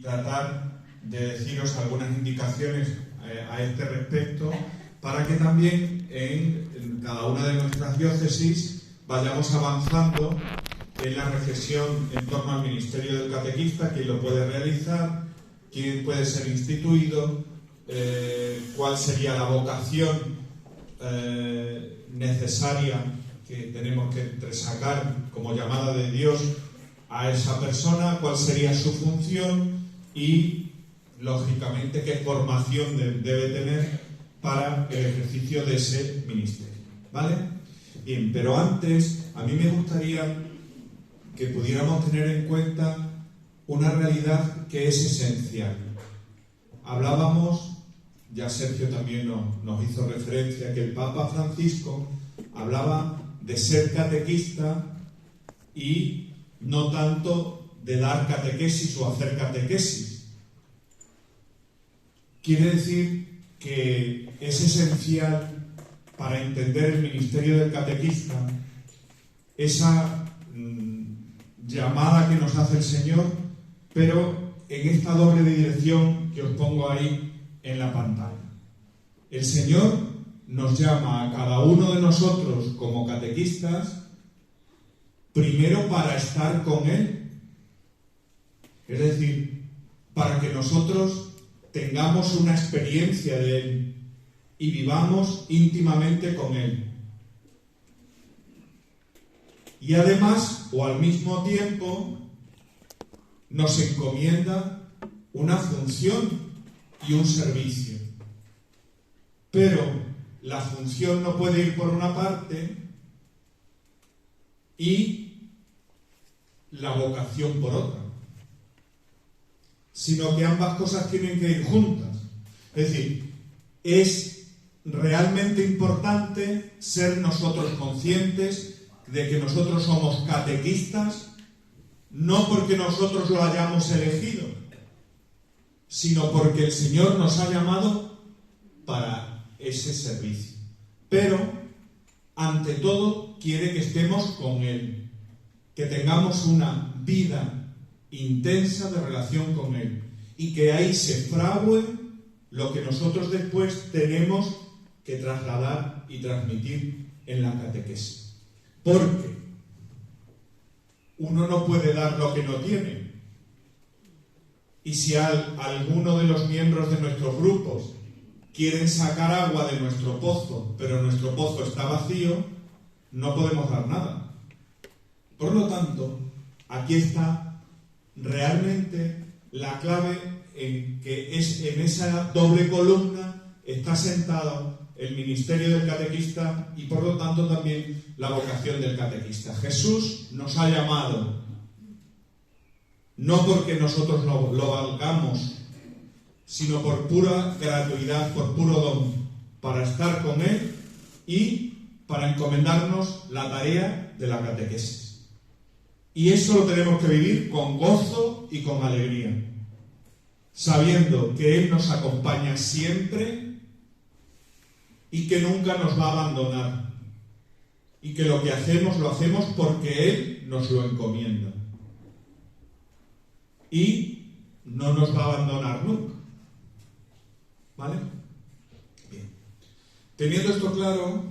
tratar de deciros algunas indicaciones a este respecto para que también en cada una de nuestras diócesis vayamos avanzando en la reflexión en torno al ministerio del catequista, quién lo puede realizar, quién puede ser instituido, cuál sería la vocación necesaria que tenemos que entresacar como llamada de Dios a esa persona, cuál sería su función y, lógicamente, qué formación debe tener para el ejercicio de ese ministerio. ¿Vale? Bien, pero antes, a mí me gustaría que pudiéramos tener en cuenta una realidad que es esencial. Hablábamos, ya Sergio también nos hizo referencia, que el Papa Francisco hablaba de ser catequista y no tanto de dar catequesis o hacer catequesis. Quiere decir que es esencial para entender el ministerio del catequista esa llamada que nos hace el Señor, pero en esta doble dirección que os pongo ahí en la pantalla. El Señor nos llama a cada uno de nosotros como catequistas, primero para estar con Él, es decir, para que nosotros tengamos una experiencia de Él y vivamos íntimamente con Él. Y además, o al mismo tiempo, nos encomienda una función y un servicio. Pero la función no puede ir por una parte y la vocación por otra, sino que ambas cosas tienen que ir juntas. Es decir, es realmente importante ser nosotros conscientes de que nosotros somos catequistas, no porque nosotros lo hayamos elegido, sino porque el Señor nos ha llamado para ese servicio. Pero, ante todo, quiere que estemos con Él, que tengamos una vida intensa de relación con Él y que ahí se fragüe lo que nosotros después tenemos que trasladar y transmitir en la catequesis. Porque uno no puede dar lo que no tiene. Y si alguno de los miembros de nuestros grupos quieren sacar agua de nuestro pozo, pero nuestro pozo está vacío, no podemos dar nada. Por lo tanto, aquí está realmente la clave en que en esa doble columna está sentado el ministerio del catequista y por lo tanto también la vocación del catequista. Jesús nos ha llamado, no porque nosotros lo valgamos, sino por pura gratuidad, por puro don, para estar con Él y para encomendarnos la tarea de la catequesis. Y eso lo tenemos que vivir con gozo y con alegría, sabiendo que Él nos acompaña siempre y que nunca nos va a abandonar, y que lo que hacemos lo hacemos porque Él nos lo encomienda y no nos va a abandonar nunca. ¿Vale? Bien. Teniendo esto claro,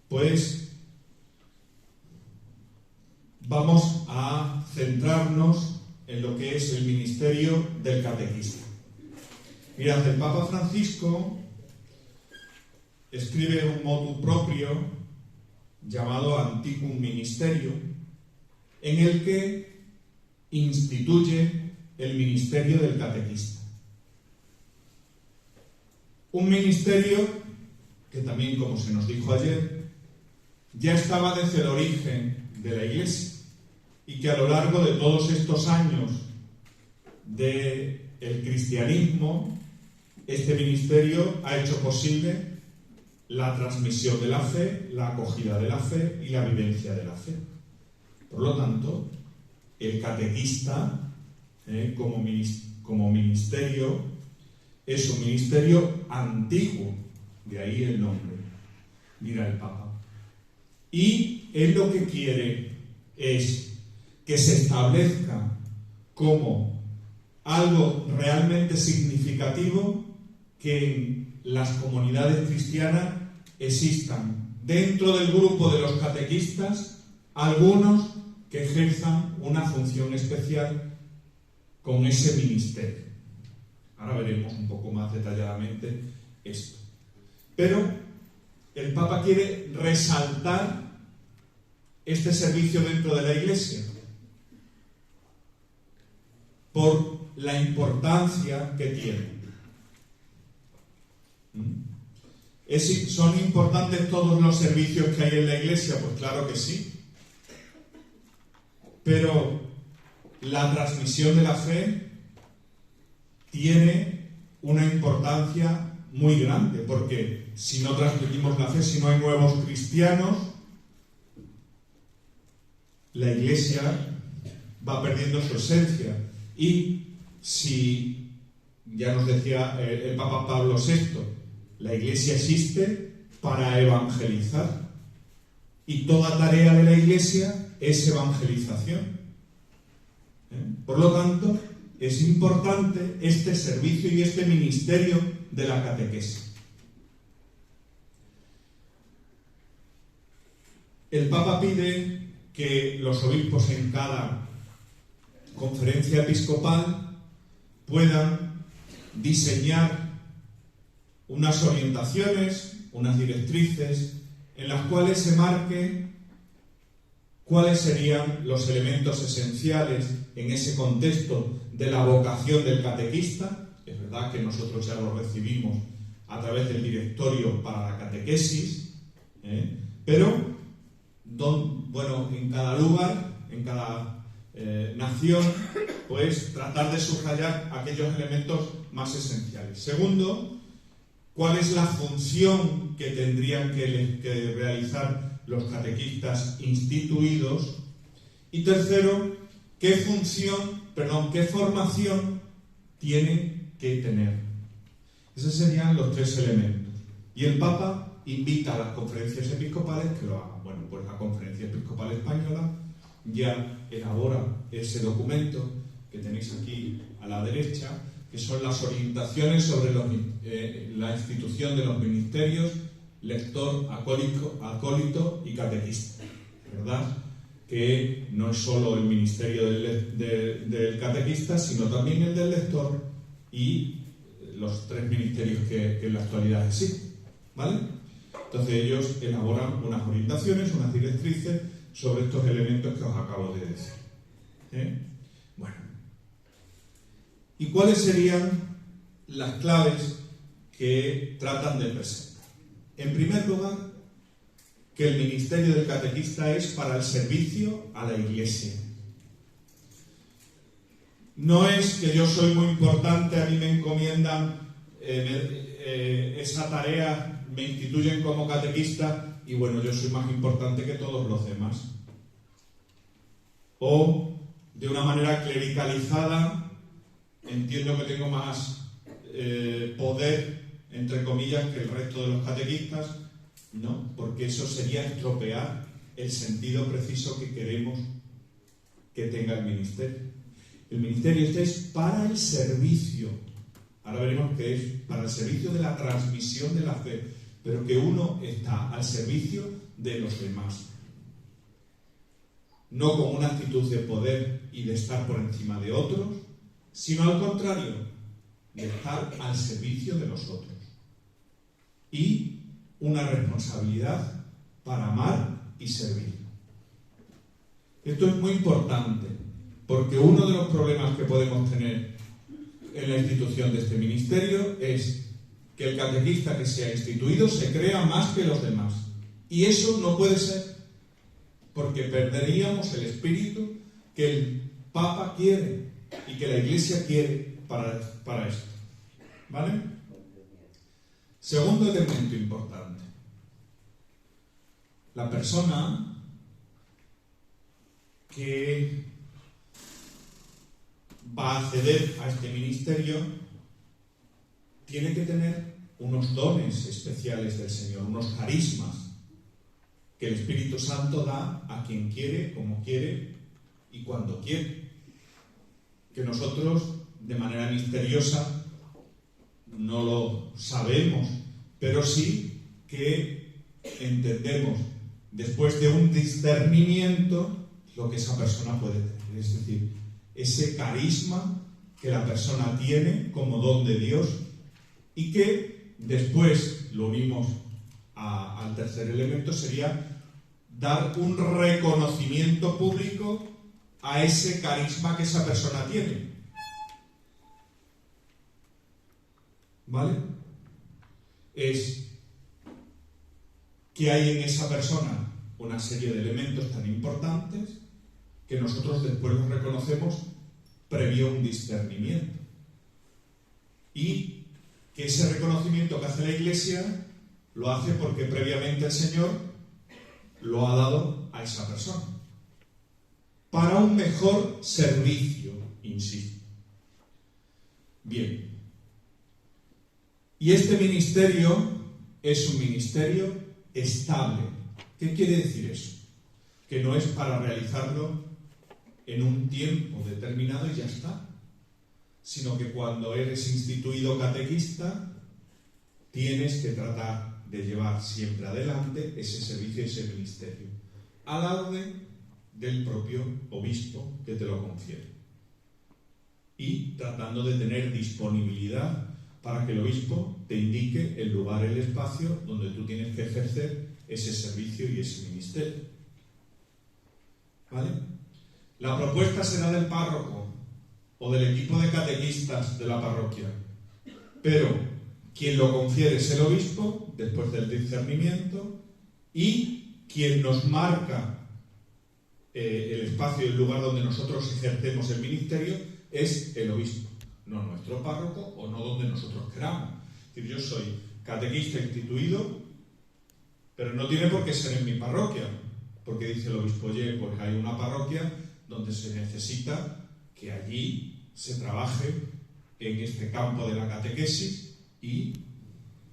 pues vamos a centrarnos en lo que es el ministerio del catequista. Mirad, el Papa Francisco escribe un motu proprio llamado Antiquum Ministerio, en el que instituye el ministerio del catequista. Un ministerio que también, como se nos dijo ayer, ya estaba desde el origen de la Iglesia y que a lo largo de todos estos años del cristianismo, este ministerio ha hecho posible la transmisión de la fe, la acogida de la fe y la vivencia de la fe. Por lo tanto, el catequista, como ministerio, es un ministerio antiguo, de ahí el nombre, mira el Papa. Y él lo que quiere es que se establezca como algo realmente significativo que en las comunidades cristianas existan dentro del grupo de los catequistas algunos que ejerzan una función especial con ese ministerio. Ahora veremos un poco más detalladamente esto. Pero el Papa quiere resaltar este servicio dentro de la Iglesia por la importancia que tiene. ¿Son importantes todos los servicios que hay en la Iglesia? Pues claro que sí. Pero la transmisión de la fe tiene una importancia muy grande, porque si no transmitimos la fe, si no hay nuevos cristianos, la Iglesia va perdiendo su esencia. Y si, ya nos decía el Papa Pablo VI, la Iglesia existe para evangelizar, y toda tarea de la Iglesia es evangelización. Por lo tanto, es importante este servicio y este ministerio de la catequesis. El Papa pide que los obispos en cada conferencia episcopal puedan diseñar unas orientaciones, unas directrices, en las cuales se marque cuáles serían los elementos esenciales en ese contexto de la vocación del catequista. Es verdad que nosotros ya lo recibimos a través del directorio para la catequesis, pero en cada lugar, en cada nación, pues tratar de subrayar aquellos elementos más esenciales. Segundo, ¿cuál es la función que tendrían que realizar los catequistas instituidos? Y tercero, ¿qué formación tienen que tener? Esos serían los tres elementos. Y el Papa invita a las conferencias episcopales que lo hagan. Bueno, pues la Conferencia Episcopal Española ya elabora ese documento que tenéis aquí a la derecha, que son las orientaciones sobre la institución de los ministerios lector, acólito y catequista, ¿verdad? Que no es solo el ministerio del catequista, sino también el del lector y los tres ministerios que en la actualidad existen, ¿vale? Entonces ellos elaboran unas orientaciones, unas directrices sobre estos elementos que os acabo de decir. Bueno, ¿y cuáles serían las claves que tratan de presentar? En primer lugar, que el ministerio del catequista es para el servicio a la Iglesia. No es que yo soy muy importante, a mí me encomiendan esa tarea, me instituyen como catequista y bueno, yo soy más importante que todos los demás. O de una manera clericalizada, entiendo que tengo más poder, entre comillas, que el resto de los catequistas. No, porque eso sería estropear el sentido preciso que queremos que tenga el ministerio. El ministerio es para el servicio. Ahora veremos que es para el servicio de la transmisión de la fe, pero que uno está al servicio de los demás. No con una actitud de poder y de estar por encima de otros, sino al contrario, de estar al servicio de los otros. Y una responsabilidad para amar y servir. Esto es muy importante, porque uno de los problemas que podemos tener en la institución de este ministerio es que el catequista que se ha instituido se crea más que los demás. Y eso no puede ser, porque perderíamos el espíritu que el Papa quiere y que la Iglesia quiere para esto. ¿Vale? Segundo elemento importante. La persona que va a acceder a este ministerio tiene que tener unos dones especiales del Señor, unos carismas que el Espíritu Santo da a quien quiere, como quiere y cuando quiere. Que nosotros de manera misteriosa, no lo sabemos, pero sí que entendemos después de un discernimiento lo que esa persona puede tener, es decir, ese carisma que la persona tiene como don de Dios y que después lo unimos al tercer elemento, sería dar un reconocimiento público a ese carisma que esa persona tiene. ¿Vale? Es que hay en esa persona una serie de elementos tan importantes que nosotros después los reconocemos previo un discernimiento. Y que ese reconocimiento que hace la Iglesia lo hace porque previamente el Señor lo ha dado a esa persona. Para un mejor servicio, insisto. Bien. Y este ministerio es un ministerio estable. ¿Qué quiere decir eso? Que no es para realizarlo en un tiempo determinado y ya está, sino que cuando eres instituido catequista tienes que tratar de llevar siempre adelante ese servicio y ese ministerio, a la orden del propio obispo que te lo confiere, y tratando de tener disponibilidad para que el obispo te indique el lugar, el espacio donde tú tienes que ejercer ese servicio y ese ministerio. ¿Vale? La propuesta será del párroco o del equipo de catequistas de la parroquia, pero quien lo confiere es el obispo después del discernimiento, y quien nos marca el espacio y el lugar donde nosotros ejercemos el ministerio es el obispo, no nuestro párroco o no donde nosotros queramos. Es decir, yo soy catequista instituido, pero no tiene por qué ser en mi parroquia, porque dice el obispo, oye, pues hay una parroquia donde se necesita que allí se trabaje en este campo de la catequesis y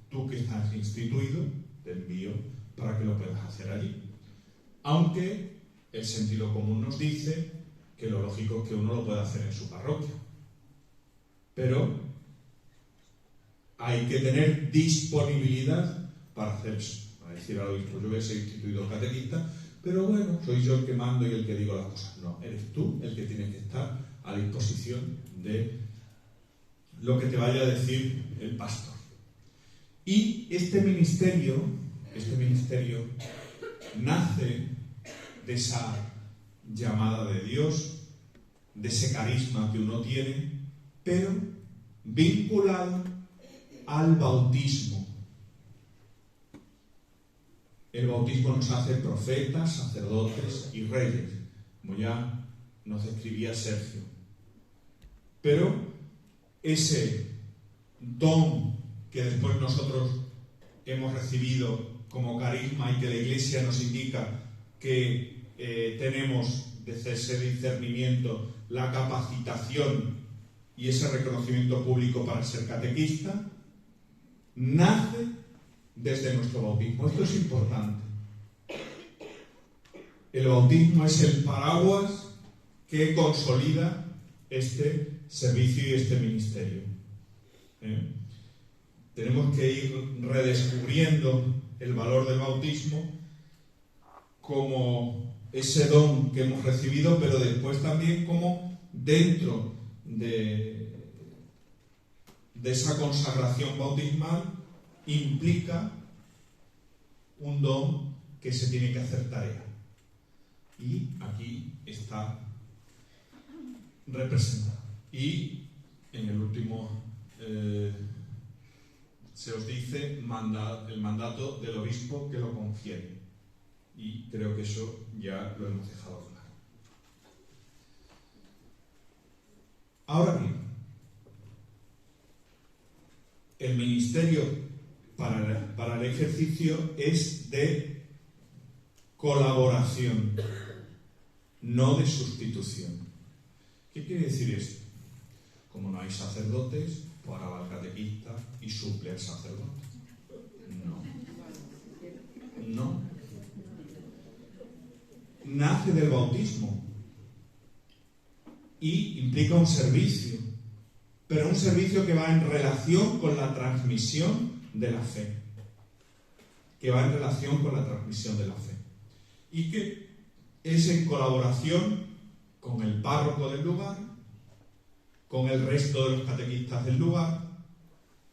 tú que estás instituido te envío para que lo puedas hacer allí. Aunque el sentido común nos dice que lo lógico es que uno lo pueda hacer en su parroquia. Pero hay que tener disponibilidad para hacer eso. Para decir al obispo, yo voy a ser instituido catequista, pero bueno, soy yo el que mando y el que digo las cosas. No, eres tú el que tienes que estar a disposición de lo que te vaya a decir el pastor. Y este ministerio nace de esa llamada de Dios, de ese carisma que uno tiene, pero vinculado al bautismo. El bautismo nos hace profetas, sacerdotes y reyes, como ya nos describía Sergio. Pero ese don que después nosotros hemos recibido como carisma y que la Iglesia nos indica que tenemos desde ese discernimiento la capacitación y ese reconocimiento público para ser catequista, nace desde nuestro bautismo. Esto es importante. El bautismo es el paraguas que consolida este servicio y este ministerio. Tenemos que ir redescubriendo el valor del bautismo como ese don que hemos recibido, pero después también como dentro de esa consagración bautismal implica un don que se tiene que hacer tarea. Y aquí está representado. Y en el último se os dice el mandato del obispo que lo confiere. Y creo que eso ya lo hemos dejado claro. Ahora bien, el ministerio para el ejercicio es de colaboración, no de sustitución. ¿Qué quiere decir esto? Como no hay sacerdotes, pues ahora va el catequista y suple al sacerdote. No. Nace del bautismo y implica un servicio. pero un servicio que va en relación con la transmisión de la fe. Que va en relación con la transmisión de la fe. Y que es en colaboración con el párroco del lugar, con el resto de los catequistas del lugar,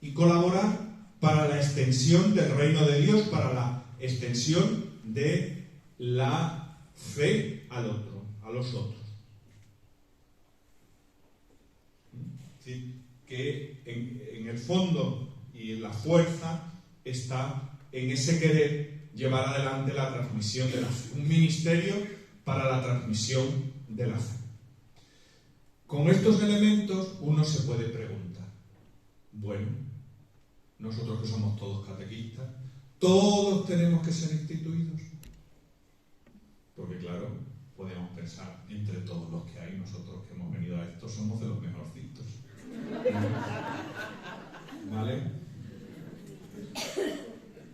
y colaborar para la extensión del reino de Dios, para la extensión de la fe al otro, a los otros. Es decir, que en el fondo y en la fuerza está en ese querer llevar adelante la transmisión de la fe. Un ministerio para la transmisión de la fe. Con estos elementos uno se puede preguntar, bueno, nosotros que somos todos catequistas, ¿todos tenemos que ser instituidos? Porque claro, podemos pensar, entre todos los que hay, nosotros que hemos venido a esto somos de los mejorcitos. ¿Vale?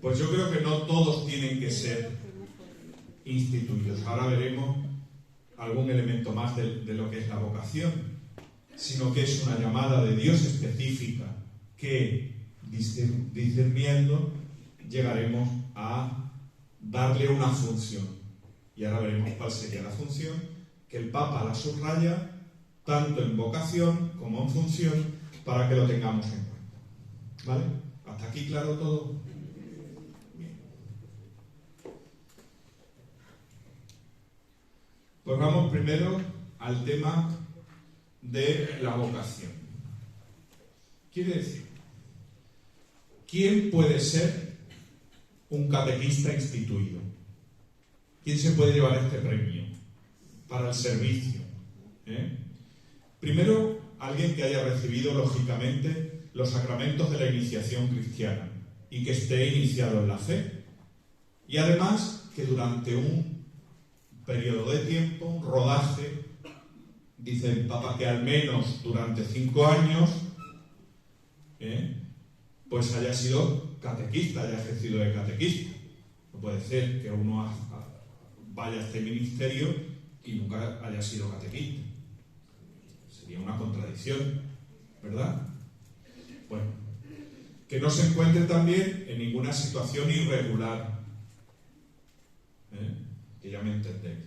Pues yo creo que no todos tienen que ser instituidos. Ahora veremos algún elemento más de lo que es la vocación, sino que es una llamada de Dios específica que, discerniendo, llegaremos a darle una función. Y ahora veremos cuál sería la función, que el Papa la subraya tanto en vocación como en función, para que lo tengamos en cuenta. ¿Vale? ¿Hasta aquí claro todo? Bien. Pues vamos primero al tema de la vocación. Quiere decir, ¿quién puede ser un catequista instituido? ¿Quién se puede llevar este premio para el servicio? Primero, alguien que haya recibido, lógicamente, los sacramentos de la iniciación cristiana y que esté iniciado en la fe. Y además, que durante un periodo de tiempo, un rodaje, dice el Papa que al menos durante 5 años, pues haya sido catequista, haya ejercido de catequista. No puede ser que uno vaya a este ministerio y nunca haya sido catequista. Sería una contradicción, ¿verdad? Bueno, que no se encuentre también en ninguna situación irregular, que ya me entendéis,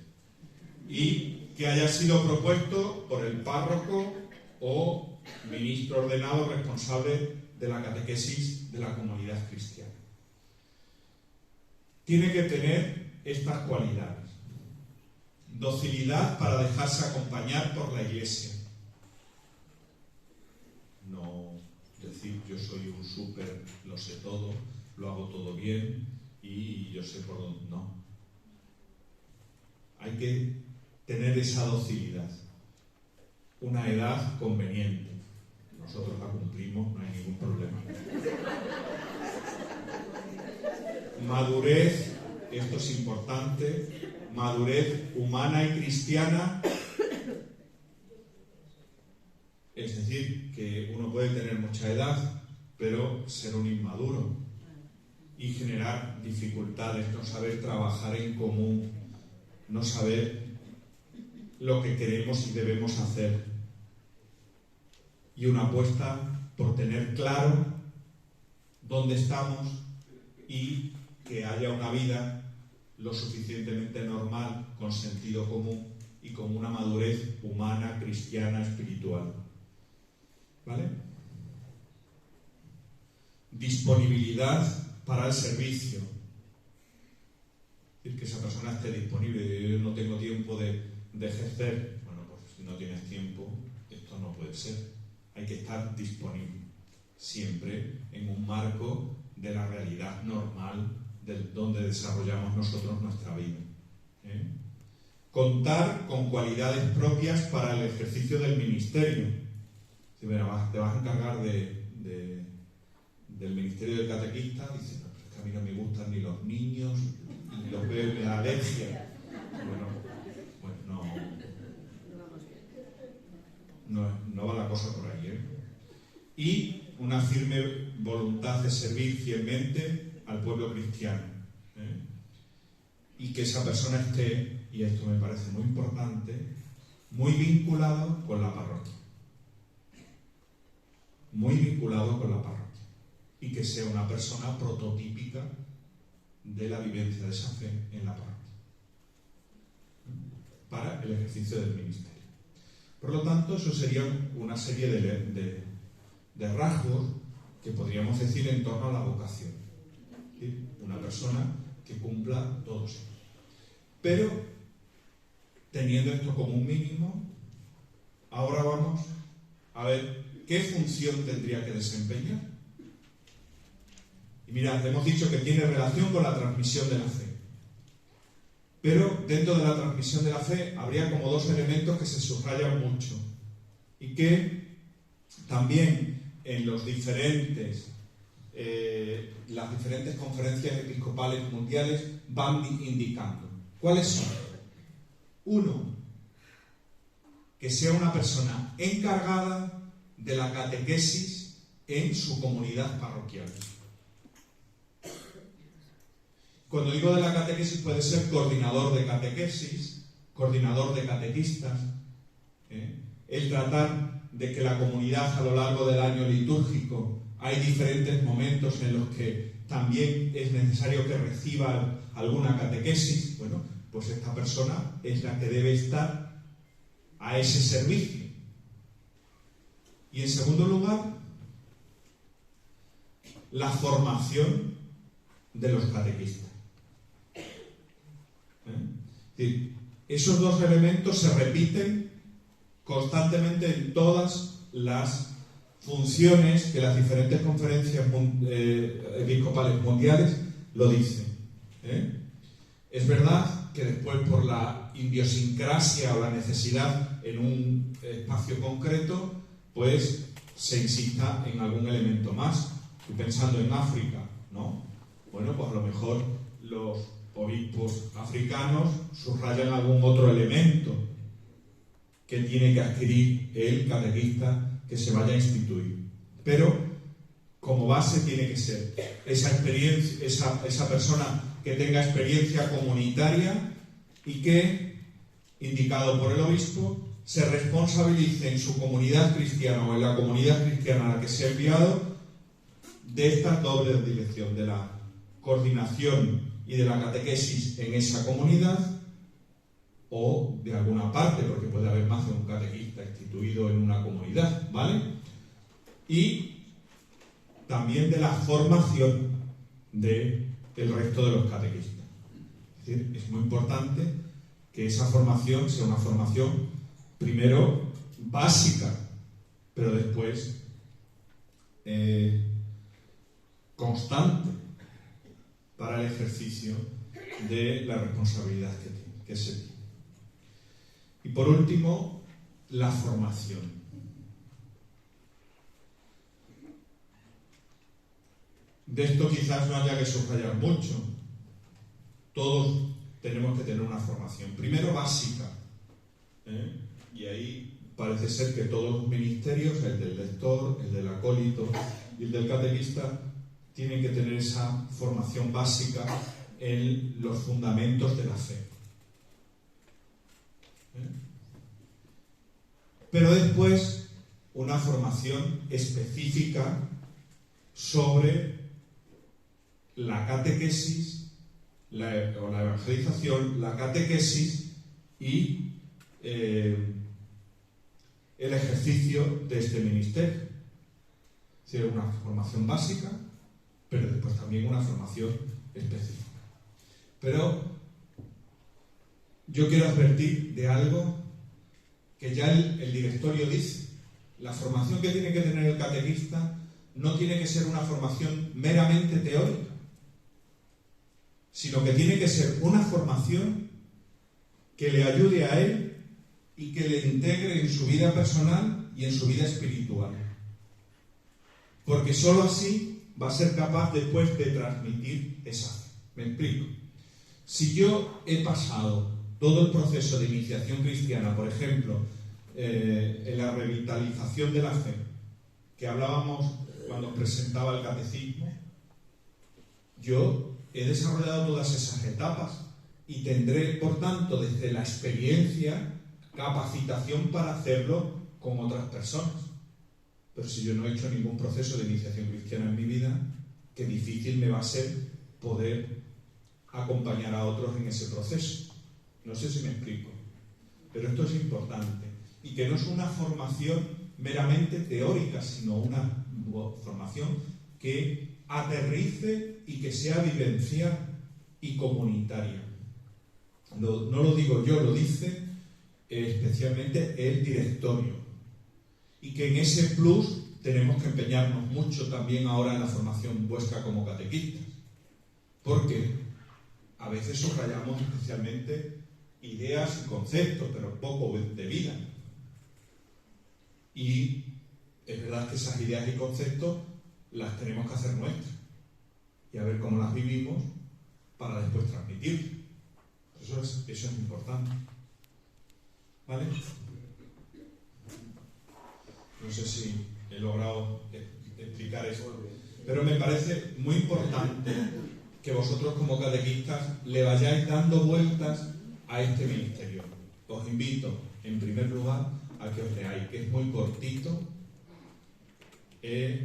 y que haya sido propuesto por el párroco o ministro ordenado responsable de la catequesis de la comunidad cristiana. Tiene que tener estas cualidades: docilidad para dejarse acompañar por la Iglesia. No decir yo soy un súper, lo sé todo, lo hago todo bien y yo sé por dónde. No. Hay que tener esa docilidad. Una edad conveniente. Nosotros la cumplimos, no hay ningún problema. Madurez, esto es importante, madurez humana y cristiana. Es decir, que uno puede tener mucha edad, pero ser un inmaduro y generar dificultades, no saber trabajar en común, no saber lo que queremos y debemos hacer. Y una apuesta por tener claro dónde estamos y que haya una vida lo suficientemente normal, con sentido común y con una madurez humana, cristiana, espiritual. ¿Vale? Disponibilidad para el servicio. Es decir, que esa persona esté disponible. Yo no tengo tiempo de ejercer. Bueno, pues si no tienes tiempo, esto no puede ser. Hay que estar disponible, siempre en un marco de la realidad normal donde desarrollamos nosotros nuestra vida. Contar con cualidades propias para el ejercicio del ministerio. Si te vas a encargar del ministerio del catequista, dices, no, es que a mí no me gustan ni los niños, ni los veo, me da alergia. Bueno, no va la cosa por ahí, Y una firme voluntad de servir fielmente al pueblo cristiano, y que esa persona esté, y esto me parece muy importante, muy vinculado con la parroquia. muy vinculado con la parroquia y que sea una persona prototípica de la vivencia de esa fe en la parroquia para el ejercicio del ministerio. Por lo tanto, eso sería una serie de rasgos que podríamos decir en torno a la vocación. ¿Sí? Una persona que cumpla todos ellos. Pero, teniendo esto como un mínimo, ahora vamos a ver qué función tendría que desempeñar. Y mirad, hemos dicho que tiene relación con la transmisión de la fe. Pero dentro de la transmisión de la fe habría como dos elementos que se subrayan mucho y que también en las diferentes conferencias episcopales mundiales van indicando. ¿Cuáles son? Uno, que sea una persona encargada de la catequesis en su comunidad parroquial. Cuando digo de la catequesis, puede ser coordinador de catequesis, coordinador de catequistas, el tratar de que la comunidad a lo largo del año litúrgico hay diferentes momentos en los que también es necesario que reciba alguna catequesis. Bueno, pues esta persona es la que debe estar a ese servicio. Y en segundo lugar, la formación de los catequistas. Es decir, esos dos elementos se repiten constantemente en todas las funciones que las diferentes conferencias episcopales mundiales lo dicen. Es verdad que después, por la idiosincrasia o la necesidad en un espacio concreto, pues se insista en algún elemento más. Estoy pensando en África, ¿no? Bueno, pues a lo mejor los obispos africanos subrayan algún otro elemento que tiene que adquirir el catequista que se vaya a instituir. Pero como base tiene que ser esa experiencia, esa persona que tenga experiencia comunitaria y que, indicado por el obispo, se responsabilice en su comunidad cristiana o en la comunidad cristiana a la que se ha enviado de esta doble dirección, de la coordinación y de la catequesis en esa comunidad, o de alguna parte, porque puede haber más de un catequista instituido en una comunidad, ¿vale? Y también de la formación del resto de los catequistas. Es decir, es muy importante que esa formación sea una formación, primero, básica, pero después constante para el ejercicio de la responsabilidad que se tiene. Y por último, la formación. De esto quizás no haya que subrayar mucho. Todos tenemos que tener una formación, primero básica, y ahí parece ser que todos los ministerios, el del lector, el del acólito y el del catequista, tienen que tener esa formación básica en los fundamentos de la fe. Pero después una formación específica sobre la catequesis, o la evangelización, la catequesis y el ejercicio de este ministerio. Es decir, una formación básica, pero después también una formación específica. Pero yo quiero advertir de algo que ya el directorio dice. La formación que tiene que tener el catequista no tiene que ser una formación meramente teórica, sino que tiene que ser una formación que le ayude a él y que le integre en su vida personal y en su vida espiritual. Porque sólo así va a ser capaz después de transmitir esa fe. Me explico. Si yo he pasado todo el proceso de iniciación cristiana, por ejemplo, en la revitalización de la fe, que hablábamos cuando presentaba el catecismo, yo he desarrollado todas esas etapas y tendré, por tanto, desde la experiencia, capacitación para hacerlo con otras personas. Pero si yo no he hecho ningún proceso de iniciación cristiana en mi vida, qué difícil me va a ser poder acompañar a otros en ese proceso. No sé si me explico, pero esto es importante. Y que no es una formación meramente teórica, sino una formación que aterrice y que sea vivencial y comunitaria. No lo digo yo, lo dice especialmente el directorio. Y que en ese plus tenemos que empeñarnos mucho también ahora en la formación vuestra como catequistas. Porque a veces subrayamos especialmente ideas y conceptos, pero poco de vida. Y es verdad que esas ideas y conceptos las tenemos que hacer nuestras y a ver cómo las vivimos para después transmitir. Eso es importante. ¿Vale? No sé si he logrado explicar eso, pero me parece muy importante que vosotros como catequistas le vayáis dando vueltas a este ministerio. Os invito, en primer lugar, a que os leáis, que es muy cortito,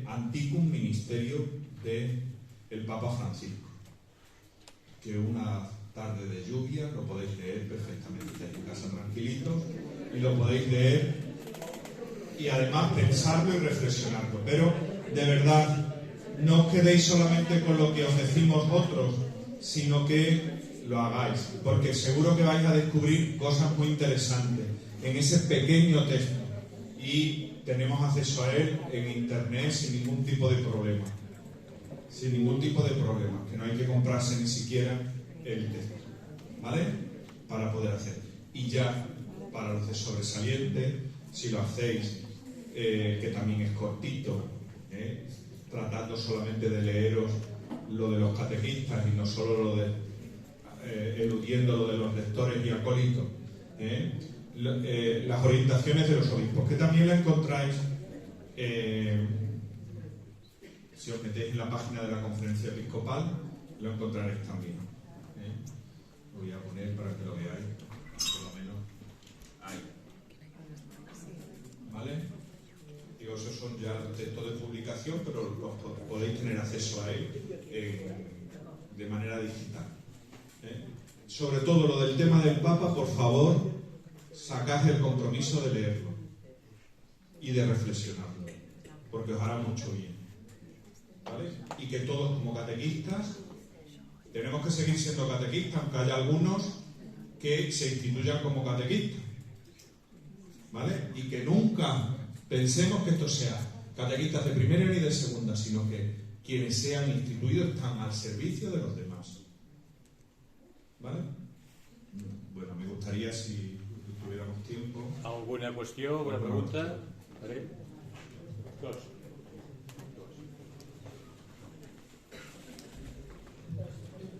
Anticum Ministerio del Papa Francisco, que una tarde de lluvia lo podéis leer perfectamente, estáis en casa tranquilitos y lo podéis leer y además pensarlo y reflexionarlo. Pero de verdad, no os quedéis solamente con lo que os decimos otros, sino que lo hagáis, porque seguro que vais a descubrir cosas muy interesantes en ese pequeño texto y tenemos acceso a él en internet sin ningún tipo de problema. Sin ningún tipo de problema, que no hay que comprarse ni siquiera el texto, ¿vale? Para poder hacer. Y ya, para los de sobresaliente, si lo hacéis, que también es cortito, tratando solamente de leeros lo de los catequistas y no solo lo de eludiendo lo de los lectores y acólitos, las orientaciones de los obispos, que también la encontráis si os metéis en la página de la Conferencia Episcopal, lo encontraréis también. Lo voy a poner para que lo veáis, por lo menos ahí. ¿Vale? Digo, esos son ya textos de publicación, pero los podéis tener acceso a él de manera digital. Sobre todo lo del tema del Papa, por favor, sacad el compromiso de leerlo y de reflexionarlo, porque os hará mucho bien. ¿Vale? Y que todos como catequistas tenemos que seguir siendo catequistas, aunque haya algunos que se instituyan como catequistas, ¿vale? Y que nunca pensemos que esto sea catequistas de primera ni de segunda, sino que quienes sean instituidos están al servicio de los demás, ¿vale? Bueno, me gustaría, si tuviéramos tiempo... ¿Alguna cuestión, alguna pregunta? ¿Vale? Dos.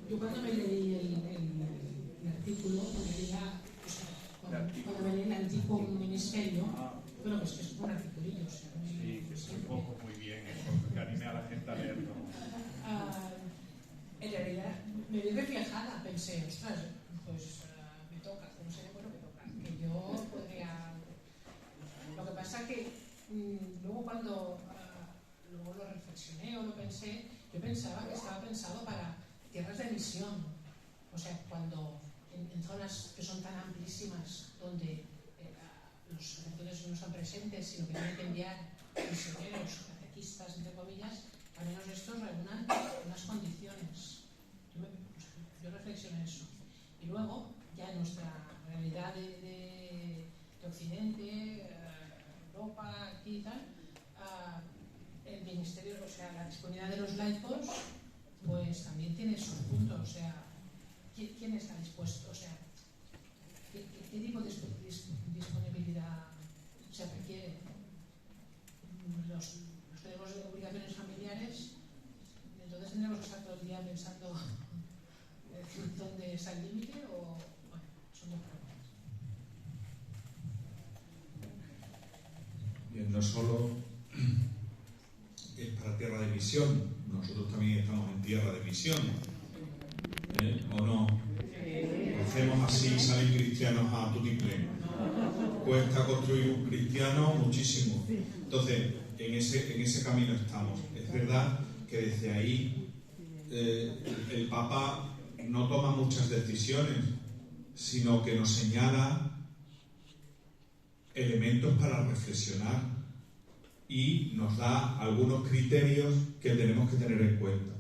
Yo cuando me leí el artículo, cuando me leí el antiguo ministerio, bueno, pues que es un articulillo, o sea, sí, que es un poco muy bien eso, que anime a la gente a leerlo. En realidad me vi reflejada, pensé, ostras, pues me toca, no sé, bueno, me toca, que yo podría... Lo que pasa que luego cuando luego lo reflexioné o lo pensé, yo pensaba que estaba pensado para tierras de misión, o sea, cuando en zonas que son tan amplísimas, donde los sacerdotes no están presentes, sino que tienen que enviar misioneros, catequistas, entre comillas, al menos estos reúnan unas condiciones. Yo reflexioné eso. Y luego, ya en nuestra realidad de Occidente, Europa, aquí y tal, el ministerio, o sea, la disponibilidad de los laicos, pues también tiene sus puntos, o sea, ¿quién está dispuesto? O sea, ¿qué tipo de disponibilidad se requiere? Los tenemos obligaciones familiares, entonces tendremos que estar todo el día pensando dónde está el límite o, bueno, son dos preguntas. Bien, no solo es para tierra de misión, nosotros también estamos en tierra de misión, ¿o no? Hacemos así, salen cristianos a tutiplén. Cuesta construir un cristiano muchísimo. Entonces, en ese camino estamos. Es verdad que desde ahí el Papa no toma muchas decisiones, sino que nos señala elementos para reflexionar y nos da algunos criterios que tenemos que tener en cuenta.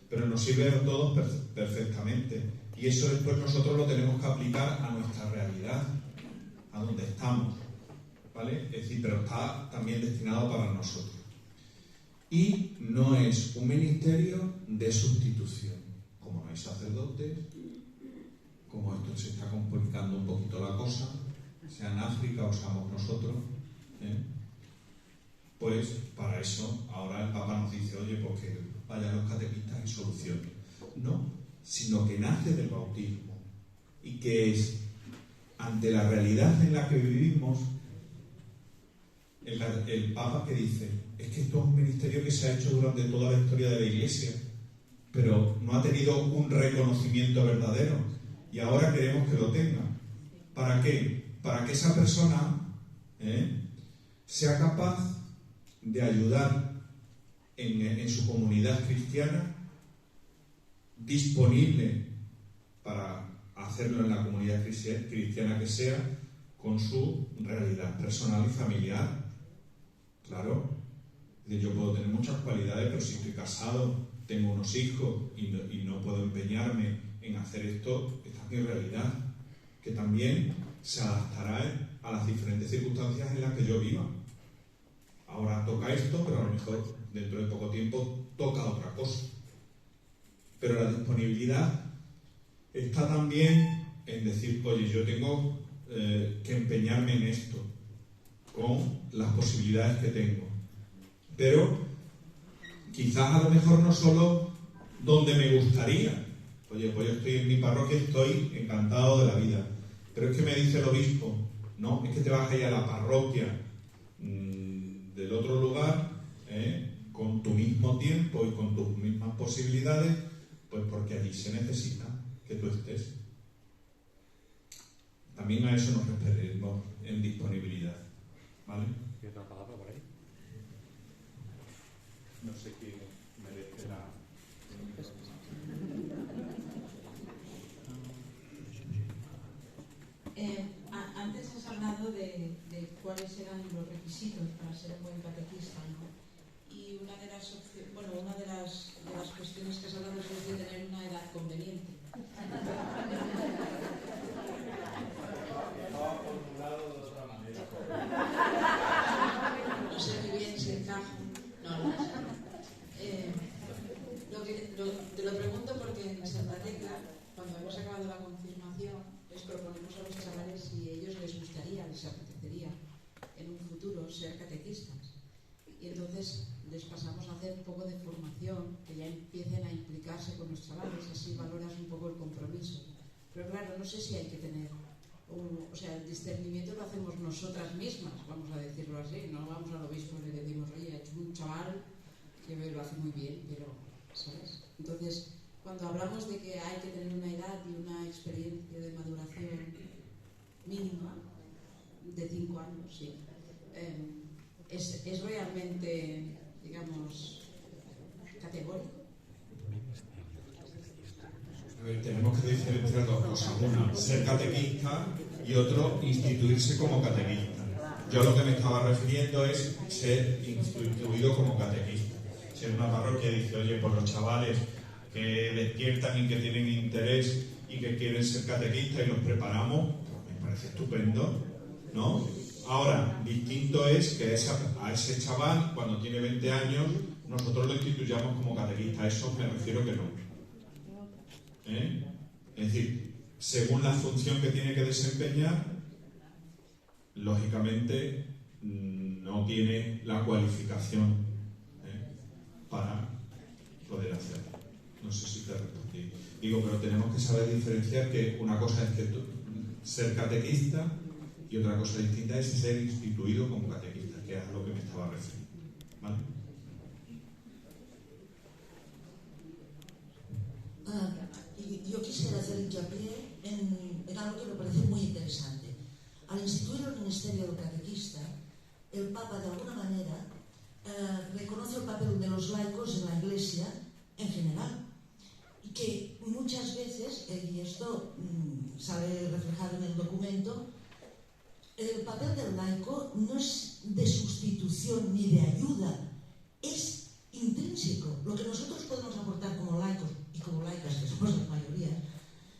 Pero nos sirve a todos perfectamente. Y eso después nosotros lo tenemos que aplicar a nuestra realidad, a donde estamos, ¿vale? Es decir, pero está también destinado para nosotros. Y no es un ministerio de sustitución. Como no hay sacerdotes, como esto se está complicando un poquito la cosa, sea en África o seamos nosotros, pues para eso ahora el Papa nos dice, oye, pues que vayan los catequistas y solucionen. No, sino que nace del bautismo y que es ante la realidad en la que vivimos el Papa que dice, es que esto es un ministerio que se ha hecho durante toda la historia de la Iglesia, pero no ha tenido un reconocimiento verdadero y ahora queremos que lo tenga. ¿Para qué? Para que esa persona sea capaz de ayudar en su comunidad cristiana, disponible para hacerlo en la comunidad cristiana que sea, con su realidad personal y familiar. Claro, yo puedo tener muchas cualidades, pero si estoy casado, tengo unos hijos y no puedo empeñarme en hacer esto, esta es mi realidad, que también se adaptará a las diferentes circunstancias en las que yo viva. Ahora toca esto, pero a lo mejor dentro de poco tiempo toca otra cosa. Pero la disponibilidad está también en decir, oye, yo tengo que empeñarme en esto, con las posibilidades que tengo. Pero quizás a lo mejor no solo donde me gustaría. Oye, pues yo estoy en mi parroquia, estoy encantado de la vida. Pero es que me dice el obispo, no, es que te vas a ir a la parroquia del otro lugar, con tu mismo tiempo y con tus mismas posibilidades, pues porque allí se necesita que tú estés. También a eso nos referimos en disponibilidad, ¿vale? ¿Y otra palabra por ahí? No sé quién merece la... Antes has hablado de cuáles eran los requisitos para ser un buen catequista, ¿no? Y una de las cuestiones que has hablado es de tener una edad conveniente. No sé muy bien si encaja. No. Te lo pregunto porque en Santa Tecla, cuando hemos acabado la confirmación, les proponemos a los chavales si a ellos les gustaría, les apetecería en un futuro ser catequistas. Y entonces les pasamos a hacer un poco de formación, que ya empiecen a implicarse con los chavales, así valoras un poco el compromiso. Pero claro, no sé si hay que tener, o sea, el discernimiento lo hacemos nosotras mismas, vamos a decirlo así, no vamos al obispo y le decimos, oye, es un chaval que lo hace muy bien, pero, ¿sabes? Entonces, cuando hablamos de que hay que tener una edad y una experiencia de maduración mínima, de 5 años, sí, es realmente, digamos, categórico. A ver, tenemos que diferenciar dos cosas. Una, ser catequista, y otro, instituirse como catequista. Yo lo que me estaba refiriendo es ser instituido como catequista. Si en una parroquia dice, oye, pues los chavales que despiertan y que tienen interés y que quieren ser catequistas y los preparamos, pues me parece estupendo, ¿no? Ahora, distinto es que a ese chaval, cuando tiene 20 años, nosotros lo instituyamos como catequista. A eso me refiero que no. Es decir, según la función que tiene que desempeñar, lógicamente no tiene la cualificación para poder hacerlo. No sé si te respondí. Digo, pero tenemos que saber diferenciar que una cosa es ser catequista y otra cosa distinta es ser instituido como catequista, que es a lo que me estaba refiriendo. ¿Vale? Yo quisiera hacer hincapié en algo que me parece muy interesante. Al instituir el ministerio del catequista, el Papa de alguna manera los laicos en la Iglesia en general. Y que muchas veces, y esto sale reflejado en el documento, el papel del laico no es de sustitución ni de ayuda, es intrínseco. Lo que nosotros podemos aportar como laicos y como laicas, que somos la mayoría,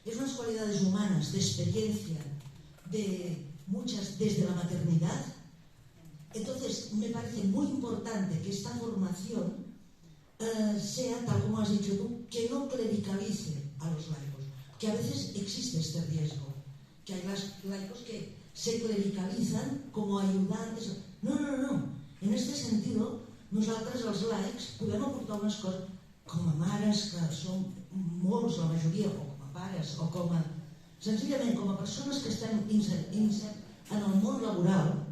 es unas cualidades humanas, de experiencia, de muchas desde la maternidad. Entonces, me parece muy importante que esta formación sea, tal como has dicho tú, que no clericalice a los laicos, que a veces existe este riesgo, que hay laicos que se clericalizan como ayudantes. No. En este sentido, nosaltres, els laics, podem aportar unes coses com a mares, que són molts, la majoria, o com a pares, o com a... senzillament, com a persones que estem inserts en el món laboral,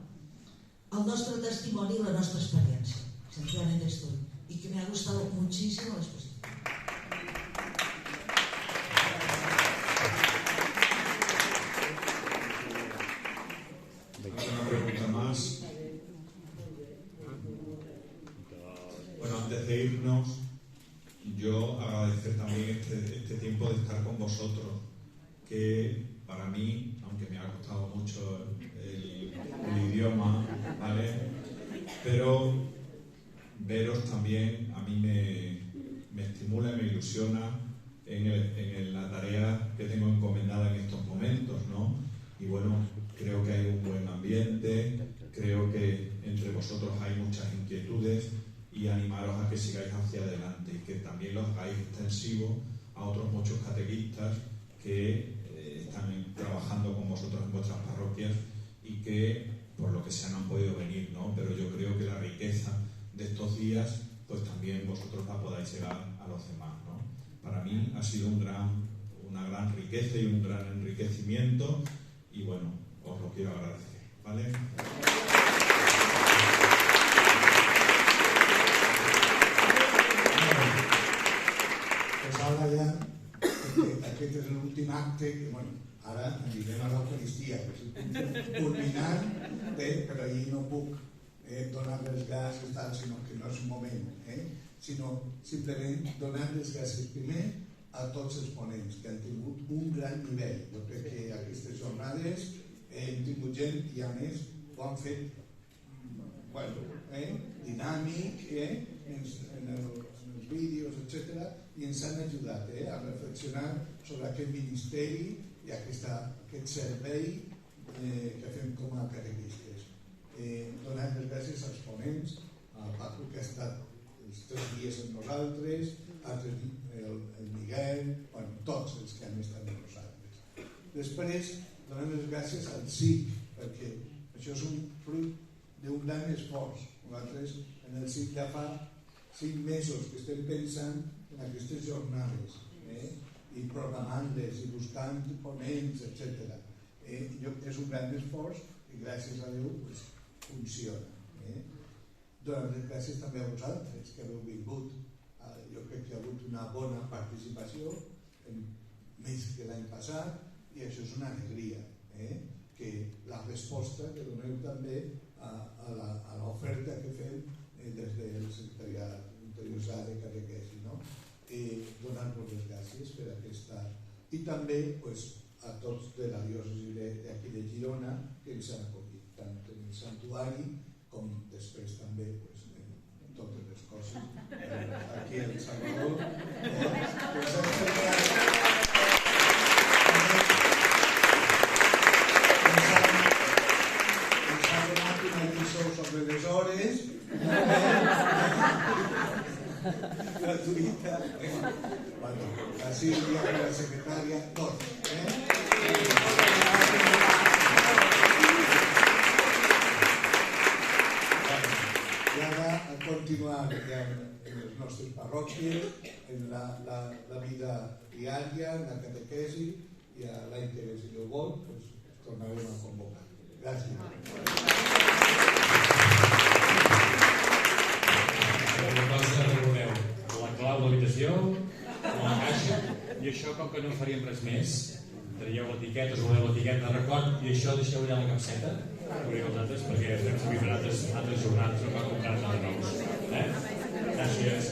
el nostre testimoni i la nostra experiència. Senzillament és tot. Y que me ha gustado muchísimo la exposición. Una pregunta más. Bueno, antes de irnos, yo agradecer también este tiempo de estar con vosotros, que para mí, aunque me ha costado mucho el idioma, ¿vale? Pero veros también a mí me estimula y me ilusiona en la tarea que tengo encomendada en estos momentos, ¿no? Y bueno, creo que hay un buen ambiente, creo que entre vosotros hay muchas inquietudes, y animaros a que sigáis hacia adelante y que también lo hagáis extensivo a otros muchos catequistas que están trabajando con vosotros en vuestras parroquias y que por lo que sea no han podido venir, ¿no? Pero yo creo que la riqueza de estos días pues también vosotros la podáis llegar a los demás, ¿no? Para mí ha sido una gran riqueza y un gran enriquecimiento y bueno, os lo quiero agradecer, ¿vale? Pues ara ja, aquest és l'últim acte, que bueno, ara anirem a l'Eucaristia, que és el culminant, però allí no puc donar les gràcies, sinó que no és un moment, sinó simplement donar les gràcies primer a tots els ponents, que han tingut un gran nivell. Jo crec que aquestes jornades hem tingut gent i a més ho han fet dinàmic, en els vídeos, etc. I ens han ajudat a reflexionar sobre aquest ministeri i aquest servei que fem com a catequistes. Donar les gràcies als ponents, al Paco que ha estat els 3 dies amb nosaltres, el Miguel, tots els que han estat amb nosaltres. Després, donem les gràcies al CIC, perquè això és un fruit d'un gran esforç. Nosaltres en el CIC ja fa 5 mesos que estem pensant en aquestes jornades i programant-les i buscant ponents, etc. És un gran esforç i gràcies a Déu funciona. Donar les gràcies també a vosaltres que heu vingut. Jo crec que hi ha hagut una bona participació, més que l'any passat, i això és una alegria, que la resposta que doneu també a l'oferta que fem des del secretariat interioritzat de catequesi, donar-vos les gràcies per aquesta, i també a tots de la diòcesi d'aquí de Girona que ens han acollit, tant en el santuari com després també en totes les coses aquí a El Salvador. Ens ha donat una lliçó sobre les hores gratuïta, la Sílvia, la secretària, tots. I ara a continuar en les nostres parròquies, en la vida diària, en la catequesi i a l'any que si Déu vol, tornarem a convocar. Gràcies. La clau de l'habitació, la caixa, i això com que no faríem res més, traieu l'etiqueta, us voleu l'etiqueta de record i això deixeu allà a la capseta, perquè estem servint per altres jornades, no cal comprar-ne de nous. Gràcies.